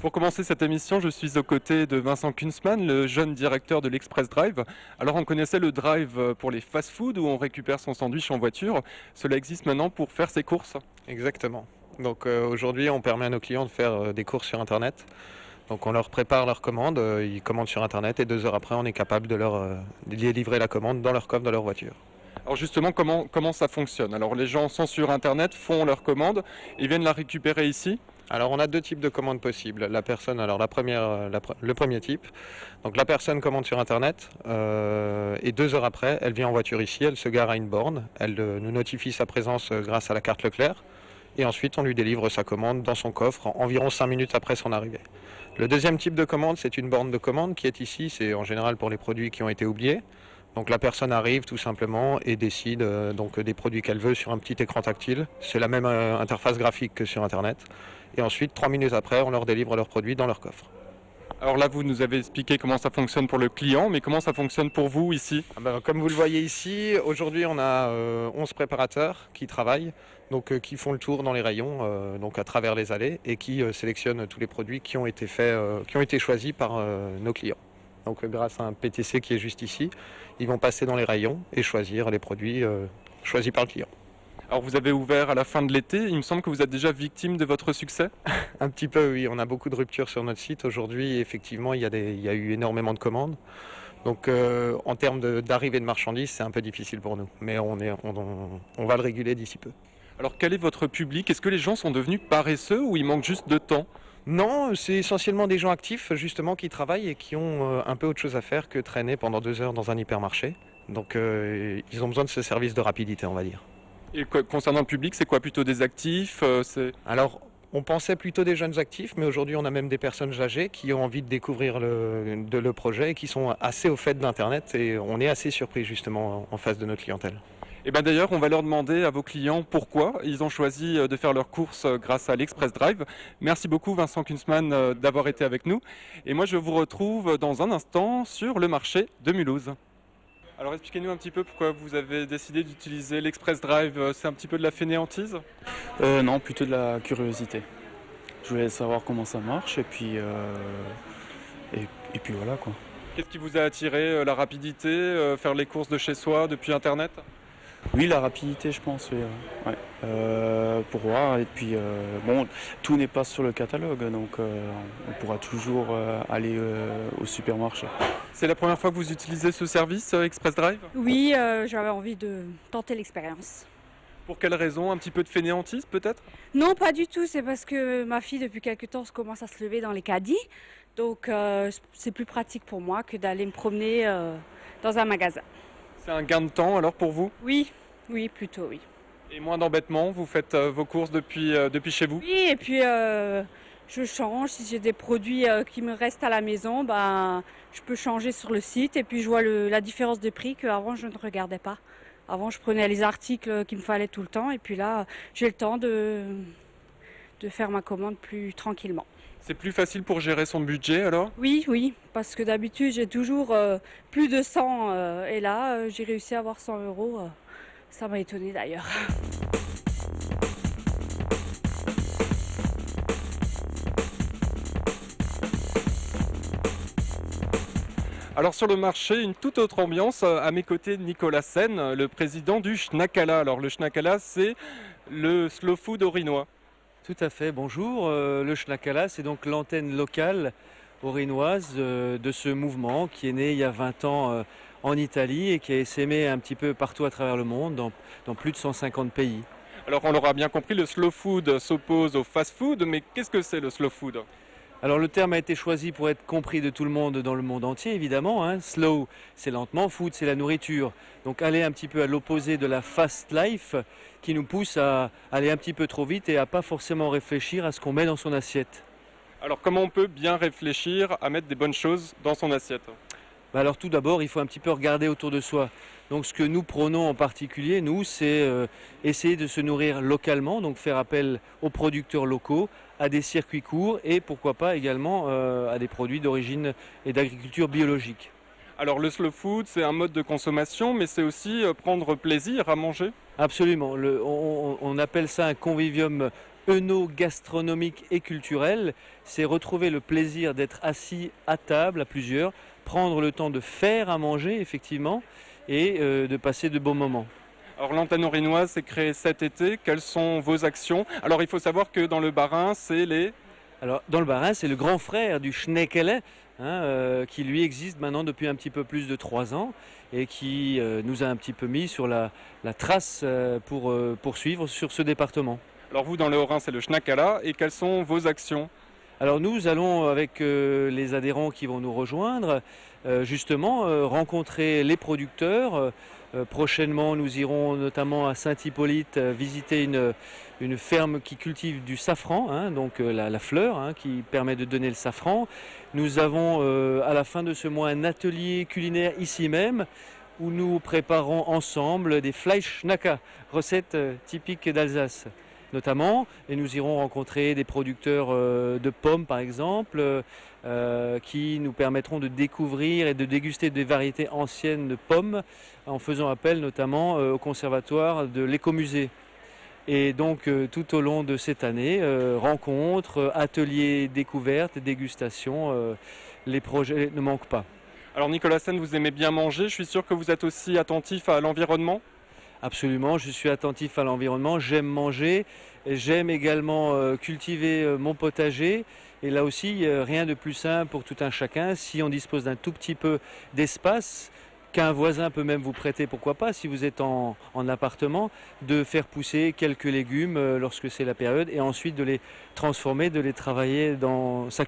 Pour commencer cette émission, je suis aux côtés de Vincent Kunzmann, le jeune directeur de l'Express Drive. Alors on connaissait le drive pour les fast-food où on récupère son sandwich en voiture. Cela existe maintenant pour faire ses courses. Exactement. Donc aujourd'hui, on permet à nos clients de faire des courses sur Internet. Donc on leur prépare leur commande, ils commandent sur Internet et 2 heures après, on est capable de les livrer la commande dans leur coffre, dans leur voiture. Alors justement, comment ça fonctionne? Alors les gens sont sur Internet, font leur commande et viennent la récupérer ici? Alors on a 2 types de commandes possibles. La personne, alors le premier type, donc la personne commande sur Internet et 2 heures après, elle vient en voiture ici, elle se gare à une borne, elle nous notifie sa présence grâce à la carte Leclerc et ensuite on lui délivre sa commande dans son coffre environ 5 minutes après son arrivée. Le deuxième type de commande, c'est une borne de commande qui est ici, c'est en général pour les produits qui ont été oubliés. Donc la personne arrive tout simplement et décide donc des produits qu'elle veut sur un petit écran tactile. C'est la même interface graphique que sur Internet. Et ensuite, 3 minutes après, on leur délivre leurs produits dans leur coffre. Alors là, vous nous avez expliqué comment ça fonctionne pour le client, mais comment ça fonctionne pour vous ici? Comme vous le voyez ici, aujourd'hui on a 11 préparateurs qui travaillent, donc qui font le tour dans les rayons, donc à travers les allées, et qui sélectionnent tous les produits qui ont été choisis par nos clients. Donc grâce à un PTC qui est juste ici, ils vont passer dans les rayons et choisir les produits choisis par le client. Alors vous avez ouvert à la fin de l'été, il me semble que vous êtes déjà victime de votre succès? Un petit peu, oui, on a beaucoup de ruptures sur notre site. Aujourd'hui, effectivement, il y a eu énormément de commandes. Donc en termes d'arrivée de marchandises, c'est un peu difficile pour nous. Mais on va le réguler d'ici peu. Alors quel est votre public? Est-ce que les gens sont devenus paresseux ou il manque juste de temps? Non, c'est essentiellement des gens actifs justement qui travaillent et qui ont un peu autre chose à faire que traîner pendant 2 heures dans un hypermarché. Donc ils ont besoin de ce service de rapidité, on va dire. Et concernant le public, c'est quoi? Plutôt des actifs Alors, on pensait plutôt des jeunes actifs, mais aujourd'hui on a même des personnes âgées qui ont envie de découvrir le projet et qui sont assez au fait d'Internet et on est assez surpris justement en face de notre clientèle. Et bien d'ailleurs, on va leur demander à vos clients pourquoi ils ont choisi de faire leurs courses grâce à l'Express Drive. Merci beaucoup Vincent Kunzmann d'avoir été avec nous. Et moi je vous retrouve dans un instant sur le marché de Mulhouse. Alors expliquez-nous un petit peu pourquoi vous avez décidé d'utiliser l'Express Drive. C'est un petit peu de la fainéantise? Non, plutôt de la curiosité. Je voulais savoir comment ça marche et puis voilà quoi. Qu'est-ce qui vous a attiré? La rapidité, faire les courses de chez soi depuis Internet? Oui, la rapidité, je pense, oui. Ouais. Pour voir et puis bon, tout n'est pas sur le catalogue, donc on pourra toujours aller au supermarché. C'est la première fois que vous utilisez ce service Express Drive? Oui, j'avais envie de tenter l'expérience. Pour quelle raison? Un petit peu de fainéantise peut-être? Non, pas du tout. C'est parce que ma fille, depuis quelque temps, commence à se lever dans les caddies. Donc, c'est plus pratique pour moi que d'aller me promener dans un magasin. C'est un gain de temps alors pour vous? Oui, plutôt, oui. Et moins d'embêtement, vous faites vos courses depuis chez vous? Oui, et puis je change. Si j'ai des produits qui me restent à la maison, je peux changer sur le site et puis je vois la différence de prix qu'avant je ne regardais pas. Avant, je prenais les articles qu'il me fallait tout le temps et puis là, j'ai le temps de faire ma commande plus tranquillement. C'est plus facile pour gérer son budget alors? Oui, parce que d'habitude, j'ai toujours plus de 100 et là, j'ai réussi à avoir 100 €. Ça m'a étonnée d'ailleurs. Alors sur le marché, une toute autre ambiance. À mes côtés, Nicolas Sen, le président du Schnackala. Alors le Schnackala, c'est le slow food orinois. Tout à fait, bonjour. Le Schnackala, c'est donc l'antenne locale orinoise de ce mouvement qui est né il y a 20 ans en Italie et qui a essaimé un petit peu partout à travers le monde, dans plus de 150 pays. Alors on l'aura bien compris, le slow food s'oppose au fast food, mais qu'est-ce que c'est le slow food? Alors le terme a été choisi pour être compris de tout le monde dans le monde entier, évidemment. Slow, c'est lentement, food, c'est la nourriture. Donc aller un petit peu à l'opposé de la fast life qui nous pousse à aller un petit peu trop vite et à pas forcément réfléchir à ce qu'on met dans son assiette. Alors comment on peut bien réfléchir à mettre des bonnes choses dans son assiette? Alors tout d'abord, il faut un petit peu regarder autour de soi. Donc ce que nous prônons en particulier, nous, c'est essayer de se nourrir localement, donc faire appel aux producteurs locaux, à des circuits courts et pourquoi pas également à des produits d'origine et d'agriculture biologique. Alors le slow food, c'est un mode de consommation, mais c'est aussi prendre plaisir à manger. Absolument. On appelle ça un convivium œno-gastronomique et culturel. C'est retrouver le plaisir d'être assis à table à plusieurs, prendre le temps de faire à manger effectivement et de passer de bons moments. Alors l'antenne orinoise s'est créée cet été. Quelles sont vos actions? Alors il faut savoir que dans le Bas-Rhin, c'est les... Alors, dans le Bas-Rhin, c'est le grand frère du Schneekele, qui lui existe maintenant depuis un petit peu plus de 3 ans et qui nous a un petit peu mis sur la trace pour poursuivre sur ce département. Alors vous, dans le Haut-Rhin, c'est le Schnackala. Et quelles sont vos actions? Alors nous allons avec les adhérents qui vont nous rejoindre justement rencontrer les producteurs. Prochainement nous irons notamment à Saint-Hippolyte visiter une ferme qui cultive du safran, donc la fleur qui permet de donner le safran. Nous avons à la fin de ce mois un atelier culinaire ici même où nous préparons ensemble des Fleischknacker, recettes typiques d'Alsace notamment, et nous irons rencontrer des producteurs de pommes par exemple, qui nous permettront de découvrir et de déguster des variétés anciennes de pommes en faisant appel notamment au conservatoire de l'écomusée. Et donc tout au long de cette année, rencontres, ateliers, découvertes, dégustations, les projets ne manquent pas. Alors Nicolas Sen, vous aimez bien manger. Je suis sûr que vous êtes aussi attentif à l'environnement. Absolument, je suis attentif à l'environnement, j'aime manger, j'aime également cultiver mon potager. Et là aussi, rien de plus simple pour tout un chacun. Si on dispose d'un tout petit peu d'espace, qu'un voisin peut même vous prêter, pourquoi pas, si vous êtes en appartement, de faire pousser quelques légumes lorsque c'est la période et ensuite de les transformer, de les travailler dans sa